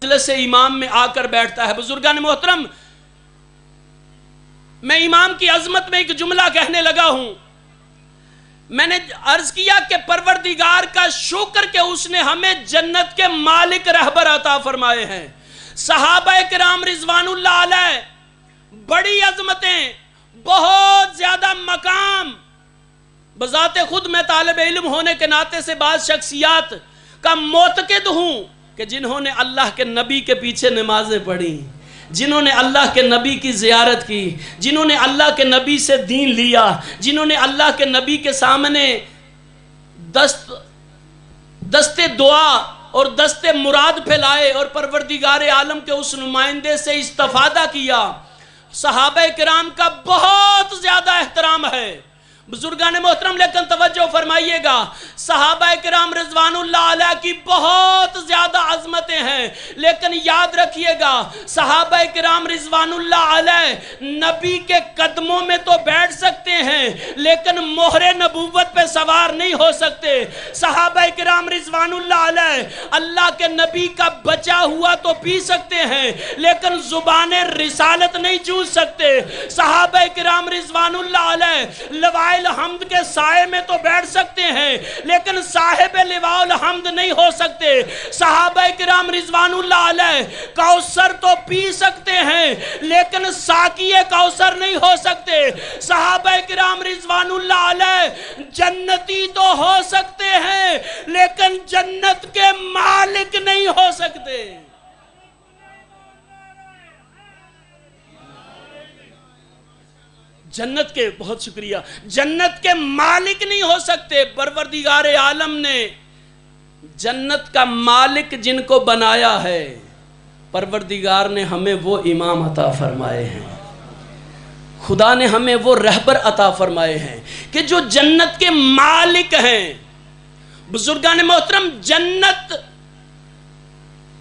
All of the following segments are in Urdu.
مجلس امام میں آ کر بیٹھتا ہے. بزرگان محترم، میں امام کی عظمت میں ایک جملہ کہنے لگا ہوں. میں نے عرض کیا کہ پروردگار کا شکر کہ اس نے ہمیں جنت کے مالک رہبر عطا فرمائے ہیں. صحابہ کرام رضوان اللہ علیہ بڑی عظمتیں، بہت زیادہ مقام. بذات خود میں طالب علم ہونے کے ناطے سے بعض شخصیات کا معتقد ہوں کہ جنہوں نے اللہ کے نبی کے پیچھے نمازیں پڑھی، جنہوں نے اللہ کے نبی کی زیارت کی، جنہوں نے اللہ کے نبی سے دین لیا، جنہوں نے اللہ کے نبی کے سامنے دست دعا اور دست مراد پھیلائے اور پروردگار عالم کے اس نمائندے سے استفادہ کیا. صحابہ کرام کا بہت زیادہ احترام ہے. بزرگان محترم لیکن توجہ فرمائیے گا، صحابہ کرام رضوان اللہ علیہ کی بہت زیادہ عظمتیں ہیں، لیکن یاد رکھیے گا صحابہ کرام رضوان اللہ علیہ نبی کے قدموں میں تو بیٹھ سکتے ہیں لیکن مہر نبوت پہ سوار نہیں ہو سکتے. صحابہ کرام رضوان اللہ علیہ اللہ کے نبی کا بچا ہوا تو پی سکتے ہیں لیکن زبان رسالت نہیں چوس سکتے. صحابہ کرام رضوان اللہ علیہ لوائے الحمد کے سائے میں تو بیٹھ سکتے ہیں لیکن صاحب لواء الحمد نہیں ہو سکتے. صحابہ کرام رضوان اللہ علیہ کوثر تو پی سکتے ہیں لیکن ساقی کوثر نہیں ہو سکتے. صحابہ کرام رضوان اللہ علیہ جنتی تو ہو سکتے ہیں لیکن جنت کے مالک نہیں ہو سکتے. جنت کے بہت شکریہ جنت کے مالک نہیں ہو سکتے. پروردگار عالم نے جنت کا مالک جن کو بنایا ہے، پروردگار نے ہمیں وہ امام عطا فرمائے ہیں، خدا نے ہمیں وہ رہبر عطا فرمائے ہیں کہ جو جنت کے مالک ہیں. بزرگان محترم، جنت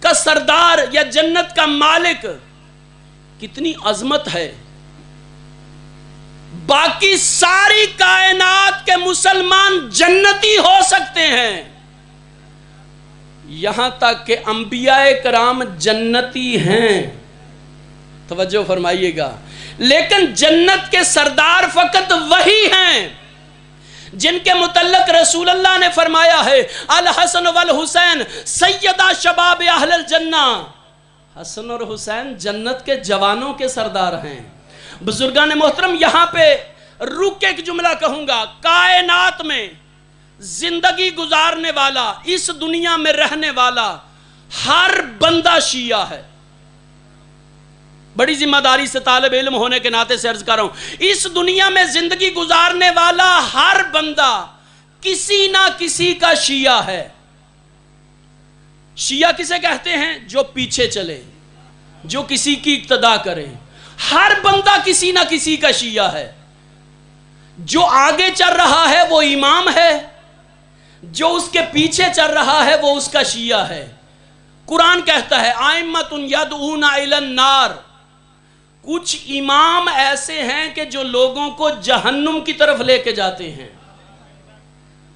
کا سردار یا جنت کا مالک کتنی عظمت ہے. باقی ساری کائنات کے مسلمان جنتی ہو سکتے ہیں، یہاں تک کہ انبیاء کرام جنتی ہیں. توجہ فرمائیے گا. لیکن جنت کے سردار فقط وہی ہیں جن کے متعلق رسول اللہ نے فرمایا ہے الحسن والحسین سیدہ شباب اہل الجنہ. حسن اور حسین جنت کے جوانوں کے سردار ہیں. بزرگان محترم، یہاں پہ رک کے ایک جملہ کہوں گا. کائنات میں زندگی گزارنے والا، اس دنیا میں رہنے والا ہر بندہ شیعہ ہے. بڑی ذمہ داری سے طالب علم ہونے کے ناطے سے عرض کر رہا ہوں، اس دنیا میں زندگی گزارنے والا ہر بندہ کسی نہ کسی کا شیعہ ہے. شیعہ کسے کہتے ہیں؟ جو پیچھے چلے، جو کسی کی اقتدا کرے. ہر بندہ کسی نہ کسی کا شیعہ ہے. جو آگے چل رہا ہے وہ امام ہے، جو اس کے پیچھے چل رہا ہے وہ اس کا شیعہ ہے. قرآن کہتا ہے ائمۃ یدعون الی النار. کچھ امام ایسے ہیں کہ جو لوگوں کو جہنم کی طرف لے کے جاتے ہیں.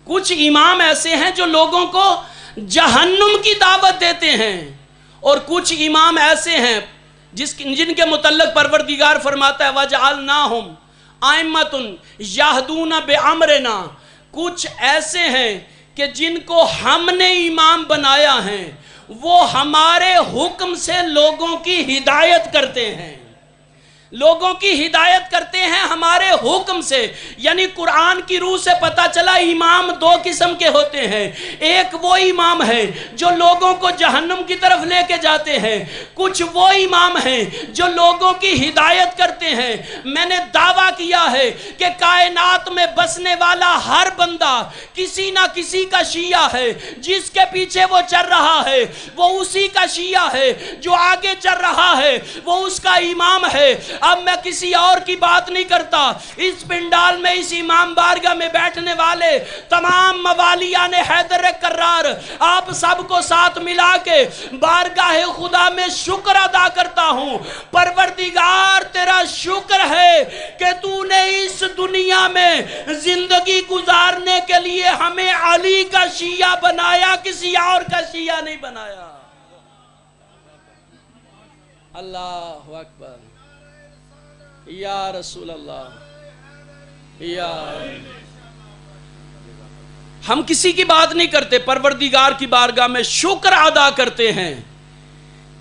کچھ امام ایسے ہیں جو لوگوں کو جہنم کی دعوت دیتے ہیں، اور کچھ امام ایسے ہیں جن کے متعلق پروردگار فرماتا ہے وَجَعَلْنَاهُمْ أَئِمَّةً يَهْدُونَ بِأَمْرِنَا. کچھ ایسے ہیں کہ جن کو ہم نے امام بنایا ہے، وہ ہمارے حکم سے لوگوں کی ہدایت کرتے ہیں. لوگوں کی ہدایت کرتے ہیں ہمارے حکم سے. یعنی قرآن کی روح سے پتہ چلا امام دو قسم کے ہوتے ہیں. ایک وہ امام ہے جو لوگوں کو جہنم کی طرف لے کے جاتے ہیں، کچھ وہ امام ہیں جو لوگوں کی ہدایت کرتے ہیں. میں نے دعویٰ کیا ہے کہ کائنات میں بسنے والا ہر بندہ کسی نہ کسی کا شیعہ ہے. جس کے پیچھے وہ چل رہا ہے وہ اسی کا شیعہ ہے، جو آگے چل رہا ہے وہ اس کا امام ہے. اب میں کسی اور کی بات نہیں کرتا. اس پنڈال میں، اس امام بارگاہ میں بیٹھنے والے تمام موالیان حیدر کرار، آپ سب کو ساتھ ملا کے بارگاہ خدا میں شکر ادا کرتا ہوں. پروردگار تیرا شکر ہے کہ تو نے اس دنیا میں زندگی گزارنے کے لیے ہمیں علی کا شیعہ بنایا، کسی اور کا شیعہ نہیں بنایا. اللہ اکبر یا رسول اللہ یا ہم کسی کی بات نہیں کرتے، پروردگار کی بارگاہ میں شکر ادا کرتے ہیں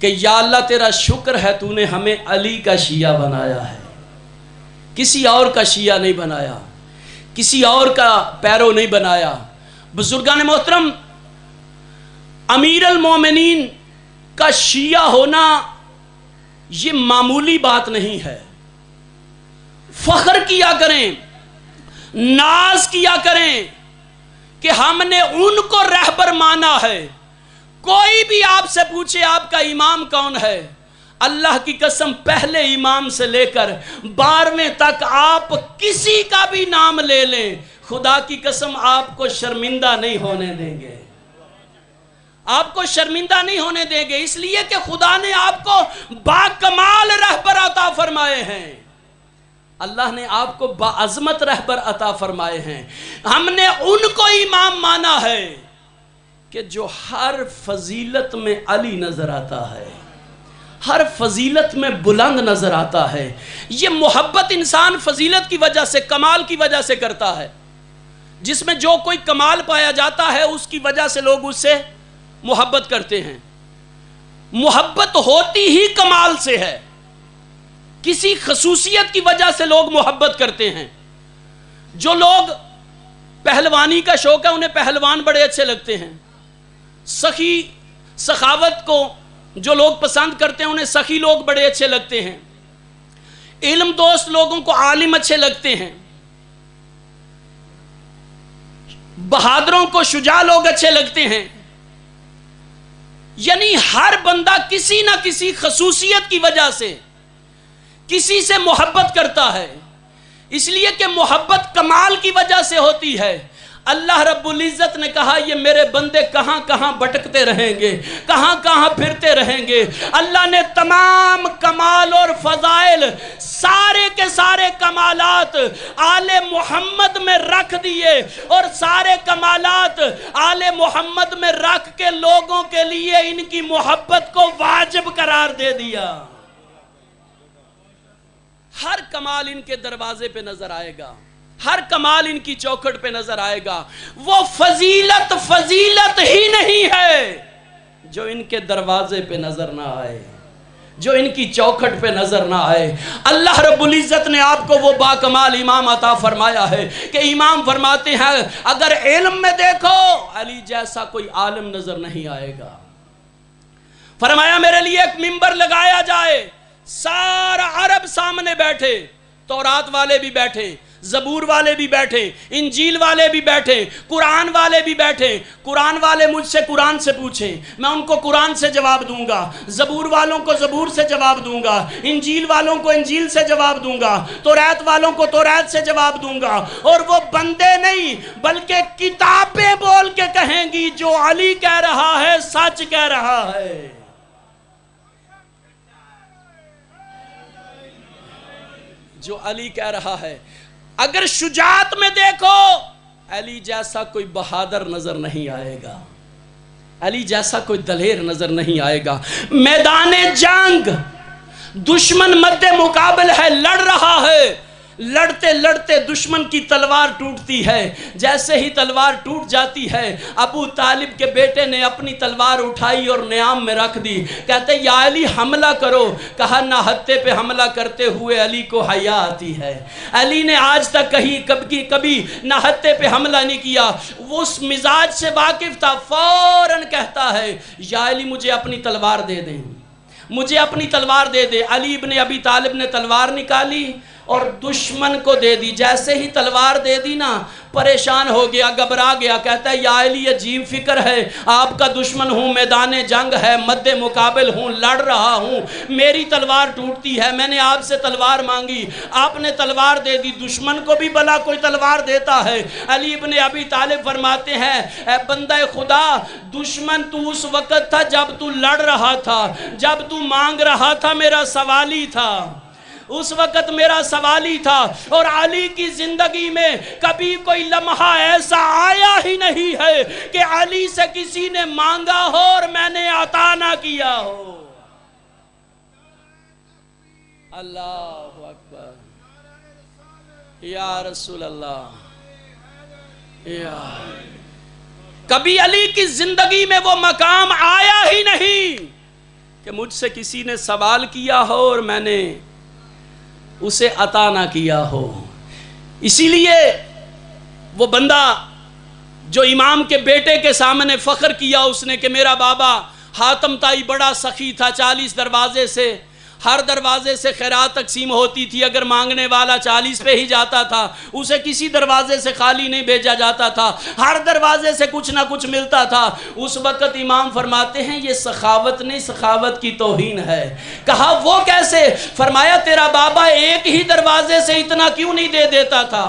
کہ یا اللہ تیرا شکر ہے تو نے ہمیں علی کا شیعہ بنایا ہے، کسی اور کا شیعہ نہیں بنایا، کسی اور کا پیرو نہیں بنایا۔ بزرگان محترم، امیر المومنین کا شیعہ ہونا یہ معمولی بات نہیں ہے۔ فخر کیا کریں، ناز کیا کریں کہ ہم نے ان کو رہبر مانا ہے۔ کوئی بھی آپ سے پوچھے آپ کا امام کون ہے، اللہ کی قسم پہلے امام سے لے کر 12ویں تک آپ کسی کا بھی نام لے لیں، خدا کی قسم آپ کو شرمندہ نہیں ہونے دیں گے، آپ کو شرمندہ نہیں ہونے دیں گے، اس لیے کہ خدا نے آپ کو باکمال رہبر عطا فرمائے ہیں، اللہ نے آپ کو باعظمت رہبر عطا فرمائے ہیں۔ ہم نے ان کو امام مانا ہے کہ جو ہر فضیلت میں علی نظر آتا ہے، ہر فضیلت میں بلند نظر آتا ہے۔ یہ محبت انسان فضیلت کی وجہ سے، کمال کی وجہ سے کرتا ہے، جس میں جو کوئی کمال پایا جاتا ہے اس کی وجہ سے لوگ اس سے محبت کرتے ہیں۔ محبت ہوتی ہی کمال سے ہے، کسی خصوصیت کی وجہ سے لوگ محبت کرتے ہیں۔ جو لوگ پہلوانی کا شوق ہے انہیں پہلوان بڑے اچھے لگتے ہیں، سخی سخاوت کو جو لوگ پسند کرتے ہیں انہیں سخی لوگ بڑے اچھے لگتے ہیں، علم دوست لوگوں کو عالم اچھے لگتے ہیں، بہادروں کو شجاع لوگ اچھے لگتے ہیں۔ یعنی ہر بندہ کسی نہ کسی خصوصیت کی وجہ سے کسی سے محبت کرتا ہے، اس لیے کہ محبت کمال کی وجہ سے ہوتی ہے۔ اللہ رب العزت نے کہا یہ میرے بندے کہاں کہاں بھٹکتے رہیں گے، کہاں کہاں پھرتے رہیں گے۔ اللہ نے تمام کمال اور فضائل، سارے کے سارے کمالات آل محمد میں رکھ دیے، اور سارے کمالات آل محمد میں رکھ کے لوگوں کے لیے ان کی محبت کو واجب قرار دے دیا۔ ہر کمال ان کے دروازے پہ نظر آئے گا، ہر کمال ان کی چوکھٹ پہ نظر آئے گا۔ وہ فضیلت فضیلت ہی نہیں ہے جو ان کے دروازے پہ نظر نہ آئے، جو ان کی چوکھٹ پہ نظر نہ آئے۔ اللہ رب العزت نے آپ کو وہ باکمال امام عطا فرمایا ہے کہ امام فرماتے ہیں اگر علم میں دیکھو علی جیسا کوئی عالم نظر نہیں آئے گا۔ فرمایا میرے لیے ایک منبر لگایا جائے، سارا عرب سامنے بیٹھے، تورات والے بھی بیٹھے، زبور والے بھی بیٹھے، انجیل والے بھی بیٹھے، قرآن والے بھی بیٹھے۔ قرآن والے مجھ سے قرآن سے پوچھیں، میں ان کو قرآن سے جواب دوں گا، زبور والوں کو زبور سے جواب دوں گا، انجیل والوں کو انجیل سے جواب دوں گا، تورات والوں کو تورات سے جواب دوں گا۔ اور وہ بندے نہیں بلکہ کتابیں بول کے کہیں گی جو علی کہہ رہا ہے سچ کہہ رہا ہے۔ جو علی کہہ رہا ہے۔ اگر شجاعت میں دیکھو علی جیسا کوئی بہادر نظر نہیں آئے گا، علی جیسا کوئی دلیر نظر نہیں آئے گا۔ میدان جنگ دشمن مد مقابل ہے، لڑ رہا ہے، لڑتے لڑتے دشمن کی تلوار ٹوٹتی ہے۔ جیسے ہی تلوار ٹوٹ جاتی ہے ابو طالب کے بیٹے نے اپنی تلوار اٹھائی اور نیام میں رکھ دی، کہتے یا علی حملہ کرو۔ کہا نہ ہتھے پہ حملہ کرتے ہوئے علی کو حیا آتی ہے۔ علی نے آج تک کبھی نہ ہتھے پہ حملہ نہیں کیا، وہ اس مزاج سے واقف تھا، فوراً کہتا ہے یا علی مجھے اپنی تلوار دے دیں، مجھے اپنی تلوار دے دے۔ علی ابن ابی طالب نے تلوار نکالی اور دشمن کو دے دی۔ جیسے ہی تلوار دے دی نا پریشان ہو گیا، گھبرا گیا، کہتا ہے یا علی عجیب فکر ہے، آپ کا دشمن ہوں، میدان جنگ ہے، مد مقابل ہوں، لڑ رہا ہوں، میری تلوار ٹوٹتی ہے، میں نے آپ سے تلوار مانگی، آپ نے تلوار دے دی، دشمن کو بھی بھلا کوئی تلوار دیتا ہے۔ علی ابن ابی طالب فرماتے ہیں اے بندہ خدا، دشمن تو اس وقت تھا جب تو لڑ رہا تھا، جب تو مانگ رہا تھا میرا سوال ہی تھا، اس وقت میرا سوال ہی تھا۔ اور علی کی زندگی میں کبھی کوئی لمحہ ایسا آیا ہی نہیں ہے کہ علی سے کسی نے مانگا ہو اور میں نے عطا نہ کیا ہو۔ اللہ اکبر یا رسول اللہ یا کبھی علی کی زندگی میں وہ مقام آیا ہی نہیں کہ مجھ سے کسی نے سوال کیا ہو اور میں نے اسے عطا نہ کیا ہو. اسی لیے وہ بندہ جو امام کے بیٹے کے سامنے فخر کیا اس نے کہ میرا بابا حاتم تائی بڑا سخی تھا، 40 دروازے سے، ہر دروازے سے خیرات تقسیم ہوتی تھی، اگر مانگنے والا 40 پہ ہی جاتا تھا اسے کسی دروازے سے خالی نہیں بھیجا جاتا تھا، ہر دروازے سے کچھ نہ کچھ ملتا تھا. اس وقت امام فرماتے ہیں یہ سخاوت نہیں، سخاوت کی توہین ہے. کہا وہ کیسے؟ فرمایا تیرا بابا ایک ہی دروازے سے اتنا کیوں نہیں دے دیتا تھا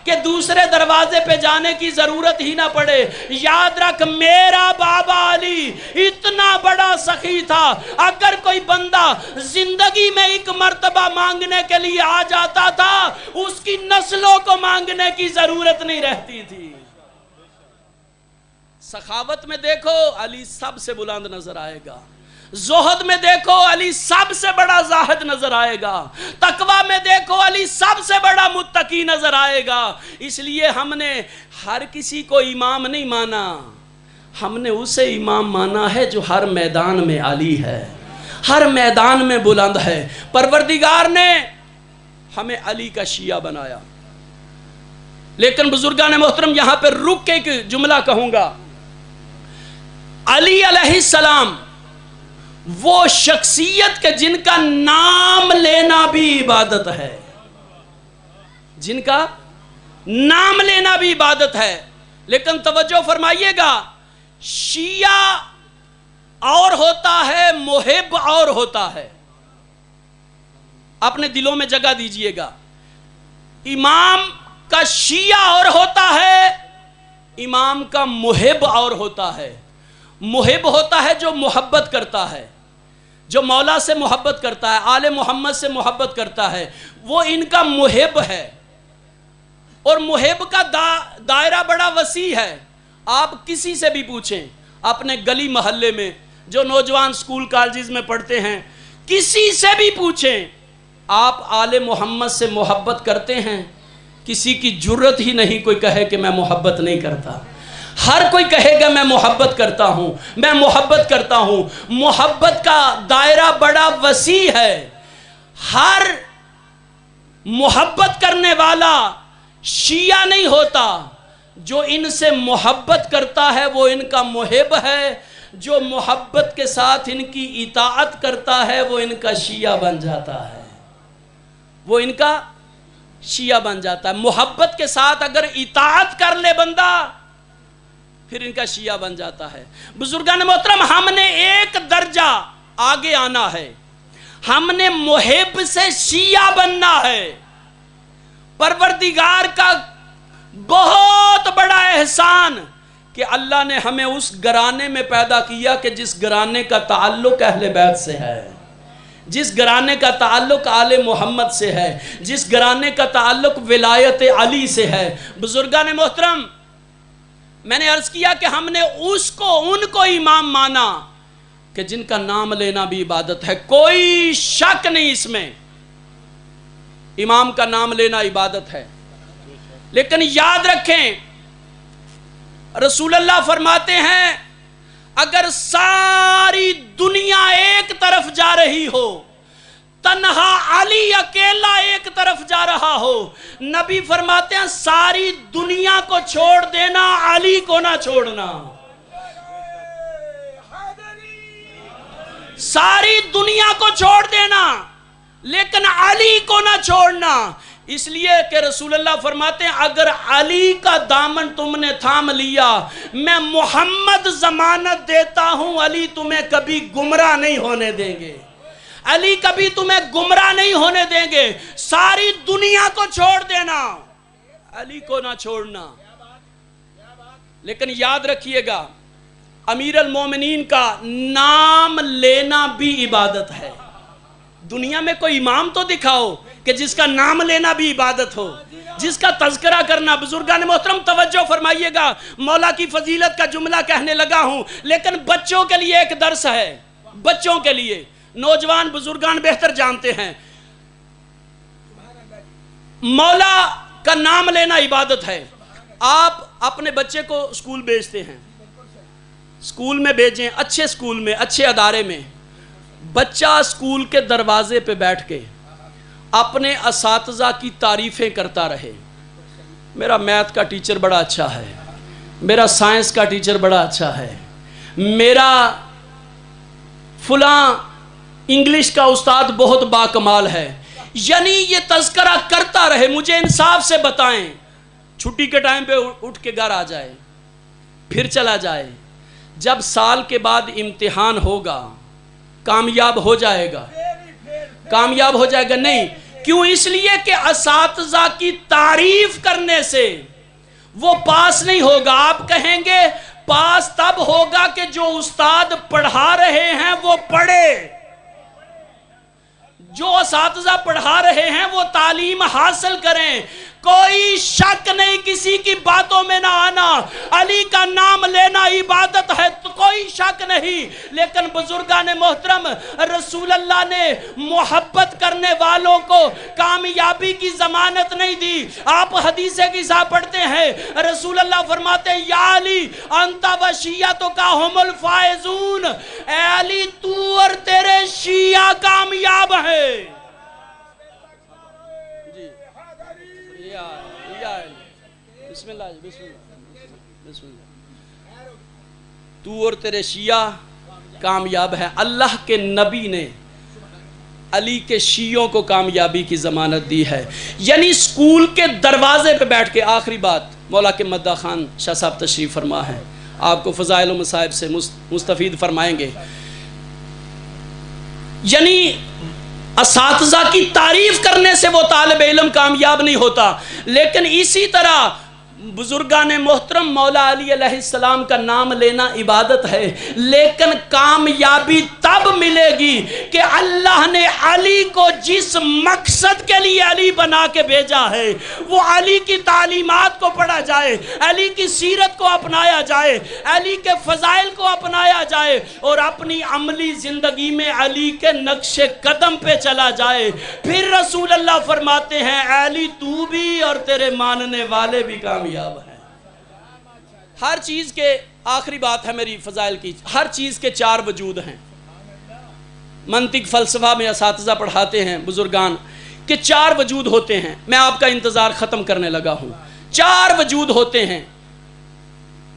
کہ دوسرے دروازے پہ جانے کی ضرورت ہی نہ پڑے. یاد رکھ میرا بابا علی اتنا بڑا سخی تھا، اگر کوئی بندہ زندگی میں ایک مرتبہ مانگنے کے لیے آ جاتا تھا اس کی نسلوں کو مانگنے کی ضرورت نہیں رہتی تھی. سخاوت میں دیکھو علی سب سے بلند نظر آئے گا، زہد میں دیکھو علی سب سے بڑا زاہد نظر آئے گا، تقوی میں دیکھو علی سب سے بڑا متقی نظر آئے گا. اس لیے ہم نے ہر کسی کو امام نہیں مانا، ہم نے اسے امام مانا ہے جو ہر میدان میں علی ہے، ہر میدان میں بلند ہے. پروردگار نے ہمیں علی کا شیعہ بنایا. لیکن بزرگان محترم یہاں پر رک کے ایک جملہ کہوں گا. علی علیہ السلام وہ شخصیت کے جن کا نام لینا بھی عبادت ہے، جن کا نام لینا بھی عبادت ہے. لیکن توجہ فرمائیے گا، شیعہ اور ہوتا ہے، محب اور ہوتا ہے. اپنے دلوں میں جگہ دیجئے گا. امام کا شیعہ اور ہوتا ہے، امام کا محب اور ہوتا ہے. محب ہوتا ہے جو محبت کرتا ہے، جو مولا سے محبت کرتا ہے، آل محمد سے محبت کرتا ہے، وہ ان کا محب ہے. اور محب کا دائرہ بڑا وسیع ہے. آپ کسی سے بھی پوچھیں اپنے گلی محلے میں جو نوجوان سکول کالجز میں پڑھتے ہیں، کسی سے بھی پوچھیں آپ آل محمد سے محبت کرتے ہیں؟ کسی کی جرت ہی نہیں کوئی کہے کہ میں محبت نہیں کرتا. ہر کوئی کہے گا میں محبت کرتا ہوں، میں محبت کرتا ہوں. محبت کا دائرہ بڑا وسیع ہے. ہر محبت کرنے والا شیعہ نہیں ہوتا. جو ان سے محبت کرتا ہے وہ ان کا محب ہے، جو محبت کے ساتھ ان کی اطاعت کرتا ہے وہ ان کا شیعہ بن جاتا ہے، وہ ان کا شیعہ بن جاتا ہے. محبت کے ساتھ اگر اطاعت کر لے بندہ پھر ان کا شیعہ بن جاتا ہے. بزرگان محترم ہم نے ایک درجہ آگے آنا ہے، ہم نے محب سے شیعہ بننا ہے. پروردگار کا بہت بڑا احسان کہ اللہ نے ہمیں اس گھرانے میں پیدا کیا کہ جس گھرانے کا تعلق اہل بیت سے ہے، جس گھرانے کا تعلق آل محمد سے ہے، جس گھرانے کا تعلق ولایت علی سے ہے. بزرگان محترم میں نے عرض کیا کہ ہم نے ان کو امام مانا کہ جن کا نام لینا بھی عبادت ہے. کوئی شک نہیں اس میں، امام کا نام لینا عبادت ہے. لیکن یاد رکھیں رسول اللہ فرماتے ہیں اگر ساری دنیا ایک طرف جا رہی ہو، تنہا علی اکیلا ایک طرف جا رہا ہو، نبی فرماتے ہیں ساری دنیا کو چھوڑ دینا، علی کو نہ چھوڑنا. ساری دنیا کو چھوڑ دینا لیکن علی کو نہ چھوڑنا. اس لیے کہ رسول اللہ فرماتے ہیں اگر علی کا دامن تم نے تھام لیا، میں محمد ضمانت دیتا ہوں علی تمہیں کبھی گمراہ نہیں ہونے دیں گے، علی کبھی تمہیں گمراہ نہیں ہونے دیں گے. ساری دنیا کو چھوڑ دینا، علی کو نہ چھوڑنا. لیکن یاد رکھیے گا امیر المومنین کا نام لینا بھی عبادت ہے. دنیا میں کوئی امام تو دکھاؤ کہ جس کا نام لینا بھی عبادت ہو، جس کا تذکرہ کرنا. بزرگان محترم توجہ فرمائیے گا، مولا کی فضیلت کا جملہ کہنے لگا ہوں لیکن بچوں کے لیے ایک درس ہے. بچوں کے لیے نوجوان بزرگان بہتر جانتے ہیں. مولا کا نام لینا عبادت ہے. آپ اپنے بچے کو اسکول بھیجتے ہیں، اسکول میں بھیجیں، اچھے اسکول میں، اچھے ادارے میں. بچہ اسکول کے دروازے پہ بیٹھ کے اپنے اساتذہ کی تعریفیں کرتا رہے. میرا میتھ کا ٹیچر بڑا اچھا ہے، میرا سائنس کا ٹیچر بڑا اچھا ہے، میرا فلاں انگلش کا استاد بہت باکمال ہے. یعنی یہ تذکرہ کرتا رہے. مجھے انصاف سے بتائیں، چھٹی کے ٹائم پہ اٹھ کے گھر آ جائے، پھر چلا جائے، جب سال کے بعد امتحان ہوگا کامیاب ہو جائے گا؟ کامیاب ہو جائے گا؟ نہیں. کیوں؟ اس لیے کہ اساتذہ کی تعریف کرنے سے وہ پاس نہیں ہوگا. آپ کہیں گے پاس تب ہوگا کہ جو استاد پڑھا رہے ہیں وہ پڑھے، جو اساتذہ پڑھا رہے ہیں وہ تعلیم حاصل کریں. کوئی شک نہیں، کسی کی باتوں میں نہ آنا. علی کا نام لینا عبادت ہے، تو کوئی شک نہیں. لیکن بزرگان محترم، رسول اللہ نے محبت کرنے والوں کو کامیابی کی ضمانت نہیں دی. آپ حدیث قصہ پڑھتے ہیں، رسول اللہ فرماتے ہیں یا علی انت و شیعتک ہم الفائزون، اے علی تو اور تیرے شیعہ کامیاب ہیں. بسم اللہ بسم اللہ بسم اللہ. تو اور تیرے شیعہ کامیاب ہے. اللہ کے نبی نے علی کے شیعوں کو کامیابی کی ضمانت دی ہے. یعنی سکول کے دروازے پہ بیٹھ کے. آخری بات، مولا کے مدہ خان شاہ صاحب تشریف فرما ہے، آپ کو فضائل و مصائب سے مستفید فرمائیں گے. یعنی اساتذہ کی تعریف کرنے سے وہ طالب علم کامیاب نہیں ہوتا. لیکن اسی طرح بزرگان محترم، مولا علی علیہ السلام کا نام لینا عبادت ہے. لیکن کامیابی تب ملے گی کہ اللہ نے علی کو جس مقصد کے لیے علی بنا کے بھیجا ہے وہ علی کی تعلیمات کو پڑھا جائے، علی کی سیرت کو اپنایا جائے، علی کے فضائل کو اپنایا جائے، اور اپنی عملی زندگی میں علی کے نقش قدم پہ چلا جائے. پھر رسول اللہ فرماتے ہیں اے علی تو بھی اور تیرے ماننے والے بھی کامیاب ہے. ہر چیز کے، آخری بات ہے میری فضائل کی، ہر چیز کے چار وجود ہیں. منطق فلسفہ میں اساتذہ پڑھاتے ہیں بزرگان کہ چار وجود ہوتے ہیں. میں آپ کا انتظار ختم کرنے لگا ہوں. چار وجود ہوتے ہیں،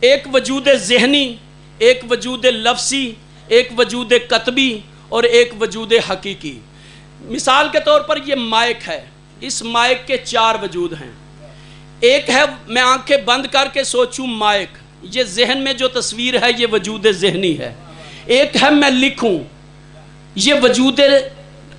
ایک وجود ذہنی، ایک وجود لفظی، ایک وجود قطبی اور ایک وجود حقیقی. مثال کے طور پر یہ مائک ہے، اس مائک کے چار وجود ہیں. ایک ہے میں آنکھیں بند کر کے سوچوں مائک، یہ ذہن میں جو تصویر ہے یہ وجود ذہنی ہے. ایک ہے میں لکھوں، یہ وجود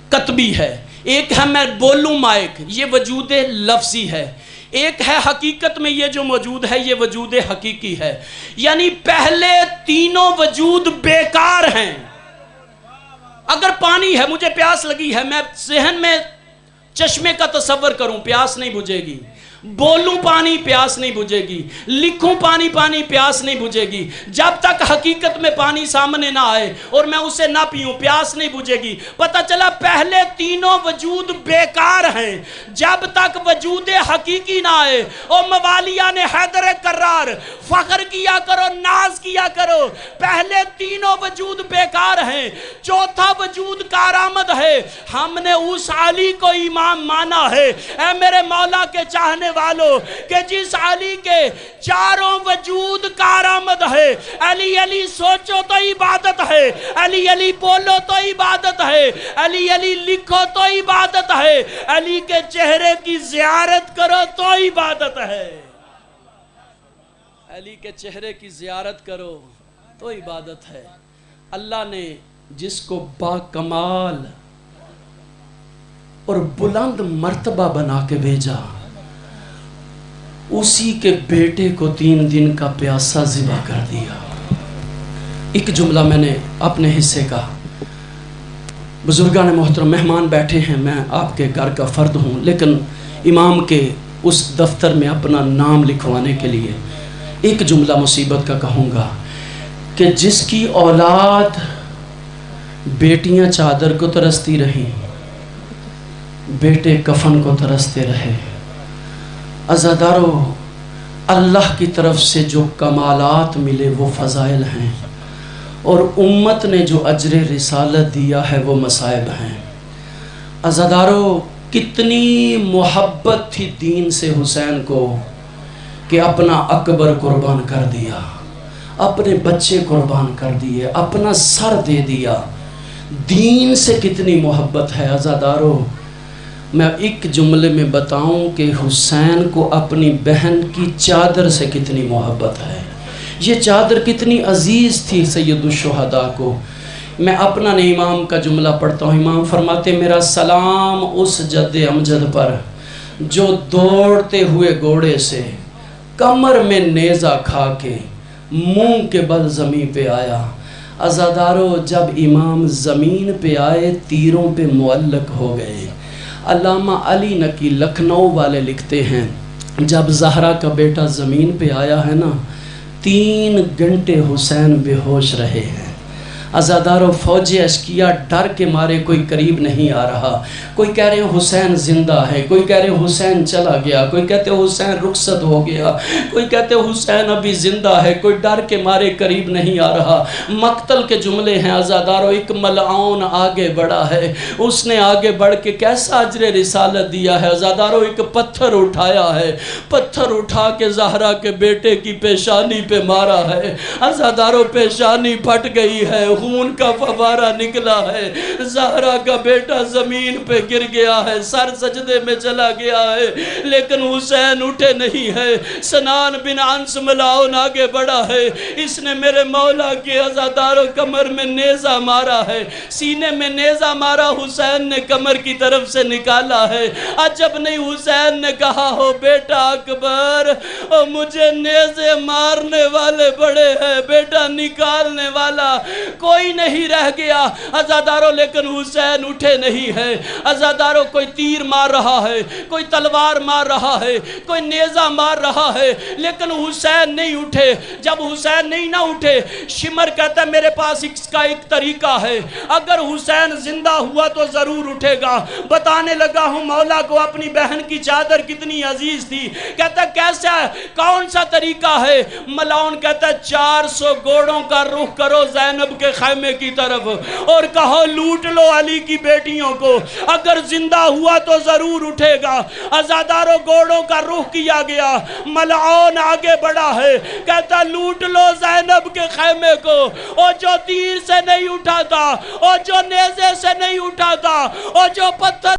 قطبی ہے. ایک ہے میں بولوں مائک، یہ وجود لفظی ہے. ایک ہے حقیقت میں یہ جو موجود ہے یہ وجود حقیقی ہے. یعنی پہلے تینوں وجود بیکار ہیں. اگر پانی ہے، مجھے پیاس لگی ہے، میں ذہن میں چشمے کا تصور کروں، پیاس نہیں بجھے گی. بولوں پانی، پیاس نہیں بجھے گی. لکھوں پانی، پانی پیاس نہیں بجھے گی. جب تک حقیقت میں پانی سامنے نہ آئے اور میں اسے نہ پیوں پیاس نہیں بجھے گی. پتہ چلا پہلے تینوں وجود بیکار ہیں جب تک وجود حقیقی نہ آئے. او موالیہ نے حیدر کرار، فخر کیا کرو، ناز کیا کرو. پہلے تینوں وجود بیکار ہیں، چوتھا وجود کارآمد ہے. ہم نے اس علی کو امام مانا ہے. اے میرے مولا کے چاہنے والوں کہ جس علی کے چاروں وجود کارآمد ہے. علی علی سوچو تو عبادت ہے، علی علی بولو تو عبادت ہے، علی علی لکھو تو عبادت ہے، علی کے چہرے کی زیارت کرو تو عبادت ہے. علی کے چہرے کی زیارت کرو تو عبادت ہے. اللہ نے جس کو با کمال اور بلند مرتبہ بنا کے بھیجا، اسی کے بیٹے کو 3 دن کا پیاسا ذبح کر دیا. ایک جملہ میں نے اپنے حصے کا. بزرگان محترم، مہمان بیٹھے ہیں، میں آپ کے گھر کا فرد ہوں، لیکن امام کے اس دفتر میں اپنا نام لکھوانے کے لیے ایک جملہ مصیبت کا کہوں گا کہ جس کی اولاد بیٹیاں چادر کو ترستی رہیں، بیٹے کفن کو ترستے رہے، عزادارو، اللہ کی طرف سے جو کمالات ملے وہ فضائل ہیں، اور امت نے جو اجر رسالت دیا ہے وہ مصائب ہیں۔ عزادارو، کتنی محبت تھی دین سے حسین کو کہ اپنا اکبر قربان کر دیا، اپنے بچے قربان کر دیے، اپنا سر دے دیا۔ دین سے کتنی محبت ہے عزادارو۔ میں ایک جملے میں بتاؤں کہ حسین کو اپنی بہن کی چادر سے کتنی محبت ہے، یہ چادر کتنی عزیز تھی سید الشہداء کو۔ میں اپنا نہیں امام کا جملہ پڑھتا ہوں۔ امام فرماتے میرا سلام اس جد امجد پر جو دوڑتے ہوئے گھوڑے سے کمر میں نیزہ کھا کے منہ کے بل زمین پہ آیا۔ عزادارو، جب امام زمین پہ آئے تیروں پہ معلق ہو گئے۔ علامہ علی نقی لکھنؤ والے لکھتے ہیں جب زہرا کا بیٹا زمین پہ آیا ہے نا، 3 گھنٹے حسین بے ہوش رہے ہیں۔ عزادارو، فوج اشکیا ڈر کے مارے کوئی قریب نہیں آ رہا۔ کوئی کہہ رہے ہیں حسین زندہ ہے، کوئی کہہ رہے ہیں حسین چلا گیا، کوئی کہتے ہیں حسین رخصت ہو گیا، کوئی کہتے ہیں حسین ابھی زندہ ہے، کوئی ڈر کے مارے قریب نہیں آ رہا۔ مقتل کے جملے ہیں عزادارو، ایک ملعون آگے بڑھا ہے، اس نے آگے بڑھ کے کیسا اجر رسالت دیا ہے عزادارو، ایک پتھر اٹھایا ہے، پتھر اٹھا کے زہرا کے بیٹے کی پیشانی پہ مارا ہے۔ عزادارو، پیشانی پھٹ گئی ہے، خون کا فوارہ نکلا ہے، زہرا کا بیٹا زمین پہ گر گیا ہے، سر سجدے میں چلا گیا ہے، لیکن حسین اٹھے نہیں ہے۔ سنان بن انس ملعون آگے بڑھا ہے، اس نے میرے مولا کے عزادارو کمر میں نیزہ مارا ہے، سینے میں نیزہ مارا، حسین نے کمر کی طرف سے نکالا ہے۔ عجب نہیں حسین نے کہا ہو بیٹا اکبر، مجھے نیزے مارنے والے بڑے ہیں، بیٹا نکالنے والا کوئی نہیں رہ گیا۔ عزادارو، لیکن حسین اٹھے نہیں ہے۔ عزادارو، کوئی تیر مار رہا ہے، کوئی تلوار مار رہا ہے، کوئی نیزہ مار رہا ہے، لیکن حسین نہیں اٹھے۔ جب حسین نہیں نہ اٹھے، شمر کہتا ہے میرے پاس اس کا ایک طریقہ ہے، اگر حسین زندہ ہوا تو ضرور اٹھے گا۔ بتانے لگا ہوں مولا کو اپنی بہن کی چادر کتنی عزیز تھی۔ کہتا ہے کیسا ہے، کون سا طریقہ ہے؟ ملعون کہتا ہے 400 گھوڑوں کا رخ کرو زینب کے خیمے کی طرف اور کہو لوٹ لو علی کی بیٹیوں کو، اگر زندہ ہوا تو ضرور اٹھے گا۔ عزادارو، گھوڑوں کا رخ کیا گیا، ملعون آگے بڑھا ہے، کہتا لوٹ لو زینب کے خیمے کو، اور جو تیر سے نہیں اٹھا تھا، اور جو نیزے سے نہیں اٹھا تھا، اور جو پتھر